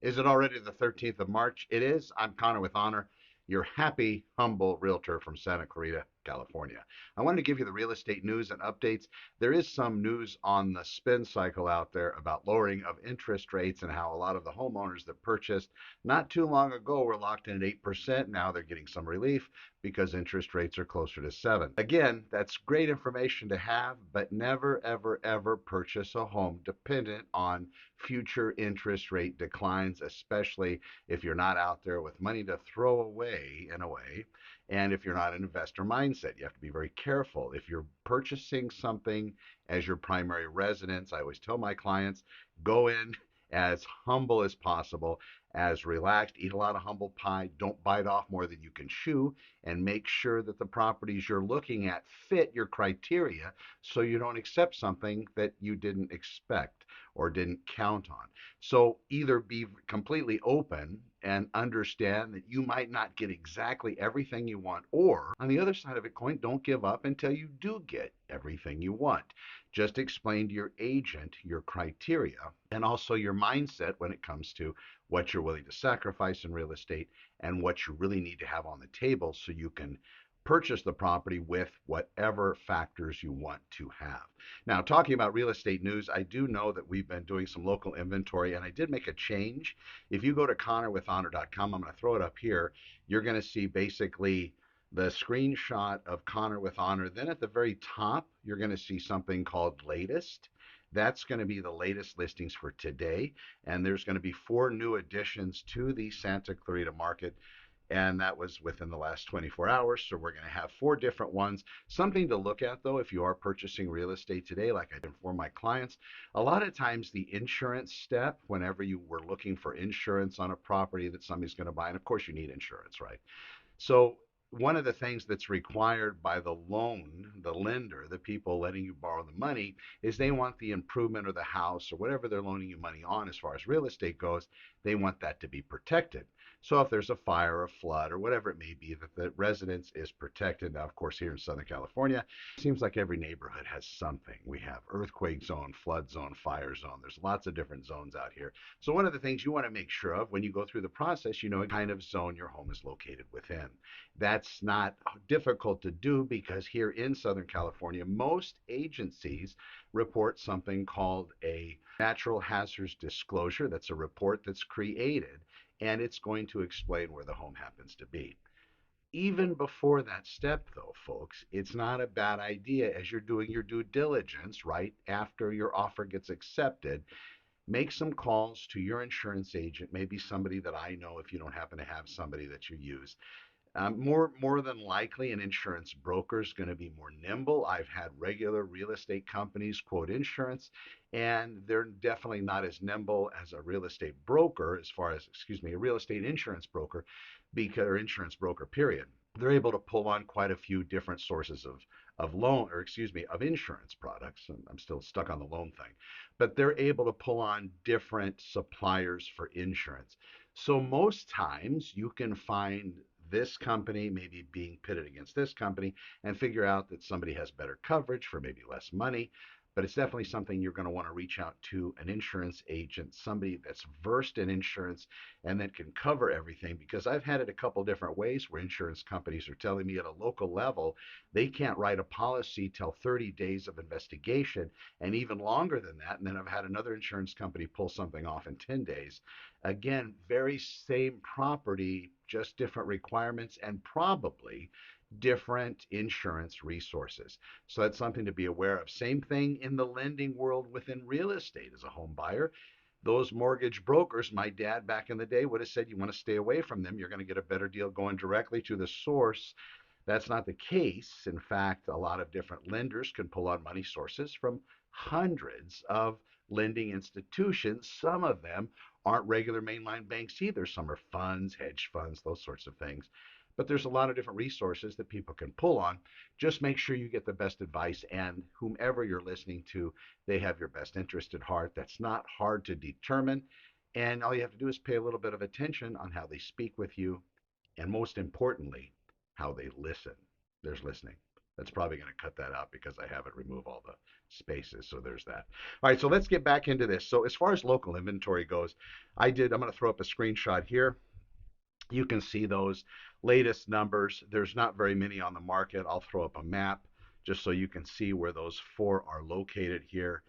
Is it already the 13th of March? It is. I'm Connor with Honor, your happy, humble realtor from Santa Clarita, California. I wanted to give you the real estate news and updates. There is some news on the spin cycle out there about lowering of interest rates and how a lot of the homeowners that purchased not too long ago were locked in at 8%. Now they're getting some relief because interest rates are closer to 7. Again, that's great information to have, but never, ever, ever purchase a home dependent on future interest rate declines, especially if you're not out there with money to throw away in a way. And if you're not an investor mindset, you have to be very careful. If you're purchasing something as your primary residence, I always tell my clients go in as humble as possible, as relaxed, eat a lot of humble pie, don't bite off more than you can chew, and make sure that the properties you're looking at fit your criteria so you don't accept something that you didn't expect or didn't count on. So either be completely open and understand that you might not get exactly everything you want, or on the other side of it coin, don't give up until you do get everything you want. Just explain to your agent your criteria and also your mindset when it comes to what you're willing to sacrifice in real estate and what you really need to have on the table so you can purchase the property with whatever factors you want to have. Now, talking about real estate news, I do know that we've been doing some local inventory and I did make a change. If you go to connorwithhonor.com, I'm going to throw it up here. You're going to see basically the screenshot of Connor with Honor. Then at the very top, you're going to see something called latest. That's going to be the latest listings for today. And there's going to be 4 new additions to the Santa Clarita market, and that was within the last 24 hours. So we're going to have 4 different ones. Something to look at though, if you are purchasing real estate today, like I inform my clients, a lot of times the insurance step, whenever you were looking for insurance on a property that somebody's going to buy, and of course you need insurance, right? So one of the things that's required by the loan, the lender, the people letting you borrow the money, is they want the improvement of the house or whatever they're loaning you money on as far as real estate goes, they want that to be protected. So if there's a fire or a flood or whatever it may be, that the residence is protected. Now, of course, here in Southern California, it seems like every neighborhood has something. We have earthquake zone, flood zone, fire zone. There's lots of different zones out here. So one of the things you want to make sure of when you go through the process, you know what kind of zone your home is located within. That's not difficult to do because here in Southern California, most agencies report something called a natural hazards disclosure. That's a report that's created and it's going to explain where the home happens to be. Even before that step, though, folks, it's not a bad idea as you're doing your due diligence, right after your offer gets accepted, make some calls to your insurance agent, maybe somebody that I know if you don't happen to have somebody that you use. More than likely, an insurance broker is going to be more nimble. I've had regular real estate companies quote insurance, and they're definitely not as nimble as a real estate broker, as far as, excuse me, a real estate insurance broker, because or insurance broker, period. They're able to pull on quite a few different sources of loan, or excuse me, of insurance products. And I'm still stuck on the loan thing, but they're able to pull on different suppliers for insurance. So most times you can find this company maybe being pitted against this company and figure out that somebody has better coverage for maybe less money. But it's definitely something you're going to want to reach out to an insurance agent, somebody that's versed in insurance and that can cover everything. Because I've had it a couple different ways where insurance companies are telling me at a local level they can't write a policy till 30 days of investigation and even longer than that. And then I've had another insurance company pull something off in 10 days. Again, very same property, just different requirements and probably different insurance resources. So that's something to be aware of. Same thing in the lending world within real estate as a home buyer. Those mortgage brokers, my dad back in the day would have said you want to stay away from them. You're going to get a better deal going directly to the source. That's not the case. In fact, a lot of different lenders can pull on money sources from hundreds of lending institutions. Some of them aren't regular mainline banks either. Some are funds, hedge funds, those sorts of things. But there's a lot of different resources that people can pull on. Just make sure you get the best advice, and whomever you're listening to, they have your best interest at heart. That's not hard to determine. And all you have to do is pay a little bit of attention on how they speak with you, and most importantly, how they listen. There's listening. That's probably going to cut that out because I haven't removed all the spaces. So there's that. All right, so let's get back into this. So as far as local inventory goes, I'm going to throw up a screenshot here. You can see those latest numbers. There's not very many on the market. I'll throw up a map just so you can see where those four are located here.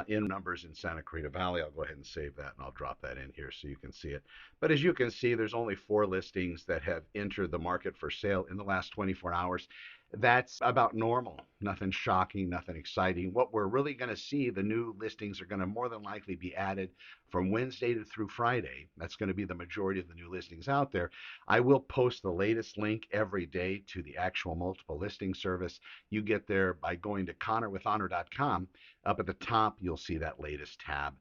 In numbers in Santa Clarita Valley. I'll go ahead and save that and I'll drop that in here so you can see it. But as you can see, there's only four listings that have entered the market for sale in the last 24 hours. That's about normal. Nothing shocking, nothing exciting. What we're really going to see, the new listings are going to more than likely be added from Wednesday through Friday. That's going to be the majority of the new listings out there. I will post the latest link every day to the actual multiple listing service. You get there by going to connorwithhonor.com. Up at the top, you'll see that latest tab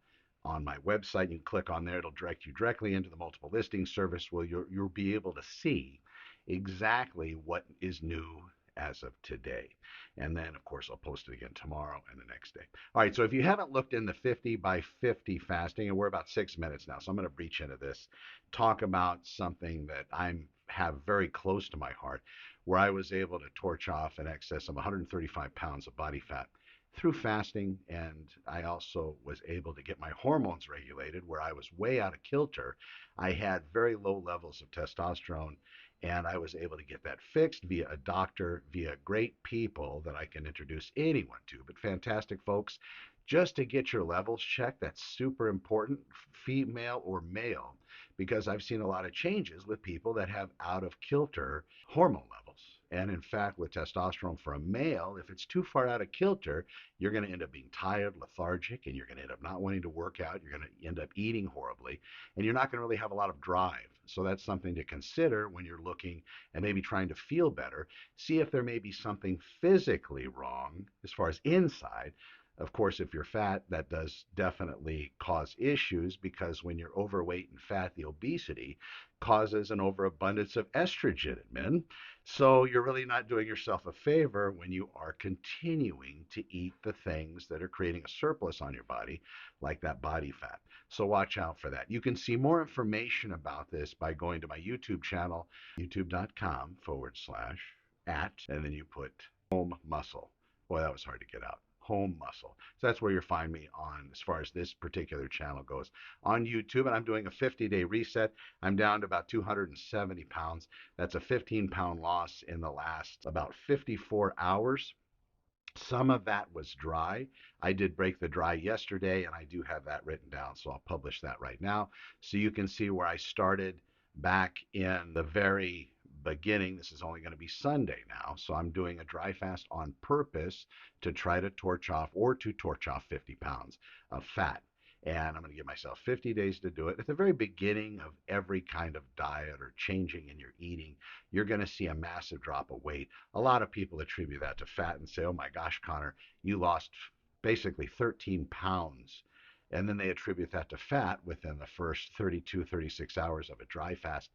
on my website. You can click on there. It'll direct you directly into the multiple listing service where you'll be able to see exactly what is new as of today. And then, of course, I'll post it again tomorrow and the next day. All right, so if you haven't looked in the 50 by 50 fasting, and we're about 6 minutes now, so I'm going to breach into this, talk about something that I have very close to my heart, where I was able to torch off in excess of 135 pounds of body fat through fasting, and I also was able to get my hormones regulated where I was way out of kilter. I had very low levels of testosterone, and I was able to get that fixed via a doctor, via great people that I can introduce anyone to, but fantastic folks. Just to get your levels checked, that's super important, female or male, because I've seen a lot of changes with people that have out of kilter hormone levels. And in fact, with testosterone for a male, if it's too far out of kilter, you're going to end up being tired, lethargic, and you're going to end up not wanting to work out. You're going to end up eating horribly, and you're not going to really have a lot of drive. So that's something to consider when you're looking and maybe trying to feel better. See if there may be something physically wrong as far as inside. Of course, if you're fat, that does definitely cause issues because when you're overweight and fat, the obesity causes an overabundance of estrogen in men. So you're really not doing yourself a favor when you are continuing to eat the things that are creating a surplus on your body, like that body fat. So watch out for that. You can see more information about this by going to my YouTube channel, youtube.com/at, and then you put home muscle. Boy, that was hard to get out. Home muscle. So that's where you'll find me on as far as this particular channel goes on YouTube. And I'm doing a 50-day reset. I'm down to about 270 pounds. That's a 15-pound loss in the last about 54 hours. Some of that was dry. I did break the dry yesterday, and I do have that written down, so I'll publish that right now. So you can see where I started back in the very beginning. This is only going to be Sunday now, so I'm doing a dry fast on purpose to try to torch off 50 pounds of fat. And I'm going to give myself 50 days to do it. At the very beginning of every kind of diet or changing in your eating, you're going to see a massive drop of weight. A lot of people attribute that to fat and say, oh my gosh, Connor, you lost basically 13 pounds. And then they attribute that to fat within the first 32, 36 hours of a dry fast.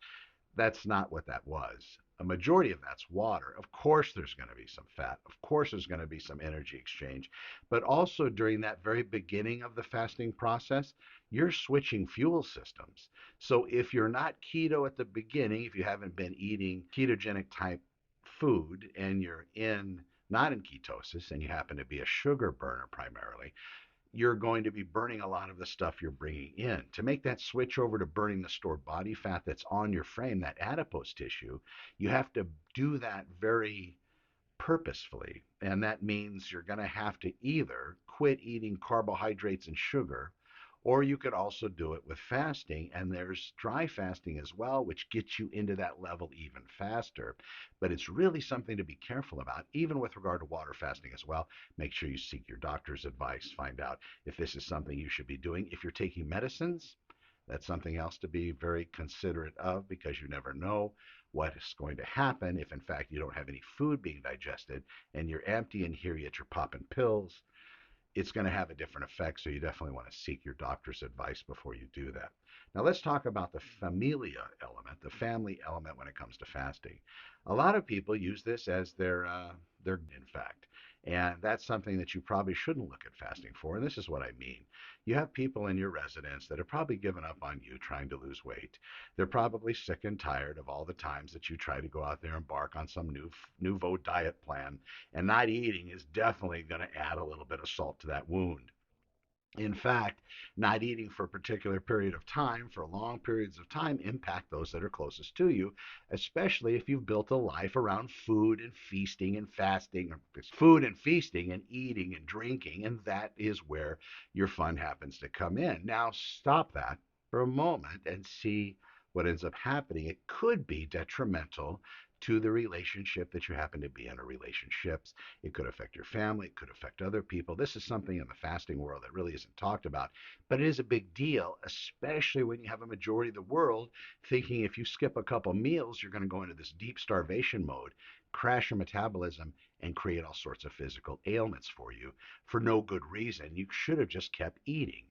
That's not what that was. A majority of that's water. Of course, there's going to be some fat. Of course, there's going to be some energy exchange. But also during that very beginning of the fasting process, you're switching fuel systems. So if you're not keto at the beginning, if you haven't been eating ketogenic type food and you're in not in ketosis and you happen to be a sugar burner primarily, you're going to be burning a lot of the stuff you're bringing in. To make that switch over to burning the stored body fat that's on your frame, that adipose tissue, you have to do that very purposefully. And that means you're going to have to either quit eating carbohydrates and sugar, or you could also do it with fasting. And there's dry fasting as well, which gets you into that level even faster. But it's really something to be careful about, even with regard to water fasting as well. Make sure you seek your doctor's advice, find out if this is something you should be doing. If you're taking medicines, that's something else to be very considerate of because you never know what is going to happen if, in fact, you don't have any food being digested and you're empty and here yet you're popping pills. It's going to have a different effect, so you definitely want to seek your doctor's advice before you do that. Now, let's talk about the familia element, the family element when it comes to fasting. A lot of people use this as their in fact. And that's something that you probably shouldn't look at fasting for. And this is what I mean. You have people in your residence that have probably given up on you trying to lose weight. They're probably sick and tired of all the times that you try to go out there and embark on some nouveau diet plan. And not eating is definitely going to add a little bit of salt to that wound. In fact, not eating for a particular period of time, for long periods of time, impact those that are closest to you, especially if you've built a life around food and feasting and fasting, or food and feasting and eating and drinking, and that is where your fun happens to come in. Now, stop that for a moment and see what ends up happening. It could be detrimental to the relationship that you happen to be in, or relationships. It could affect your family. It could affect other people. This is something in the fasting world that really isn't talked about, but it is a big deal, especially when you have a majority of the world thinking if you skip a couple meals, you're going to go into this deep starvation mode, crash your metabolism, and create all sorts of physical ailments for you for no good reason. You should have just kept eating.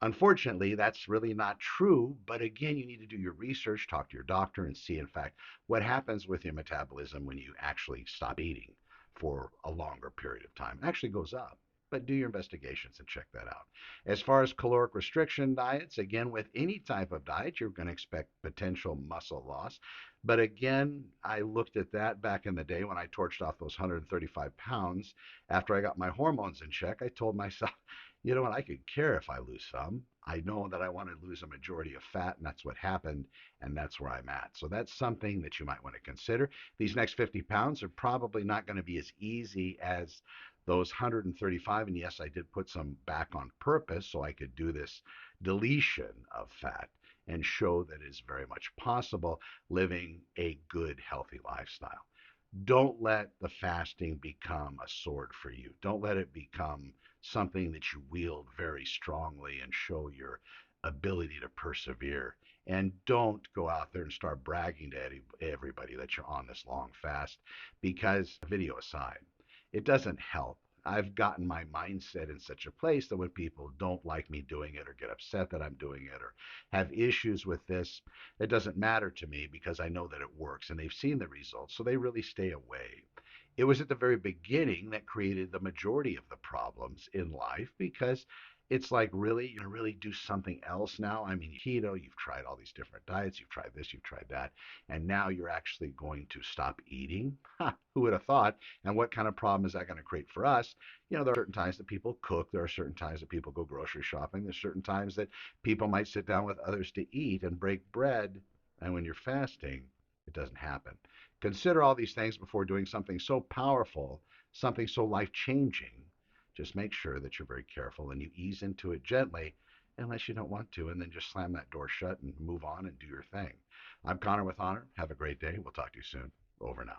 Unfortunately, that's really not true. But again, you need to do your research, talk to your doctor, and see, in fact, what happens with your metabolism when you actually stop eating for a longer period of time. It actually goes up. But do your investigations and check that out. As far as caloric restriction diets, again, with any type of diet, you're going to expect potential muscle loss. But again, I looked at that back in the day when I torched off those 135 pounds after I got my hormones in check. I told myself, you know what, I could care if I lose some. I know that I want to lose a majority of fat, and that's what happened, and that's where I'm at. So that's something that you might want to consider. These next 50 pounds are probably not going to be as easy as those 135. And yes, I did put some back on purpose so I could do this deletion of fat and show that it's very much possible living a good, healthy lifestyle. Don't let the fasting become a sword for you. Don't let it become something that you wield very strongly and show your ability to persevere. And don't go out there and start bragging to everybody that you're on this long fast, because, video aside, it doesn't help. I've gotten my mindset in such a place that when people don't like me doing it, or get upset that I'm doing it, or have issues with this, it doesn't matter to me because I know that it works and they've seen the results. So they really stay away. It was at the very beginning that created the majority of the problems in life, because it's like, really, you're going to really do something else now? I mean, keto, you've tried all these different diets, you've tried this, you've tried that, and now you're actually going to stop eating? Ha, who would have thought? And what kind of problem is that going to create for us? There are certain times that people cook, there are certain times that people go grocery shopping, there's certain times that people might sit down with others to eat and break bread, and when you're fasting, it doesn't happen. Consider all these things before doing something so powerful, something so life changing. Just make sure that you're very careful and you ease into it gently, unless you don't want to, and then just slam that door shut and move on and do your thing. I'm Connor with Honor. Have a great day. We'll talk to you soon. Over now.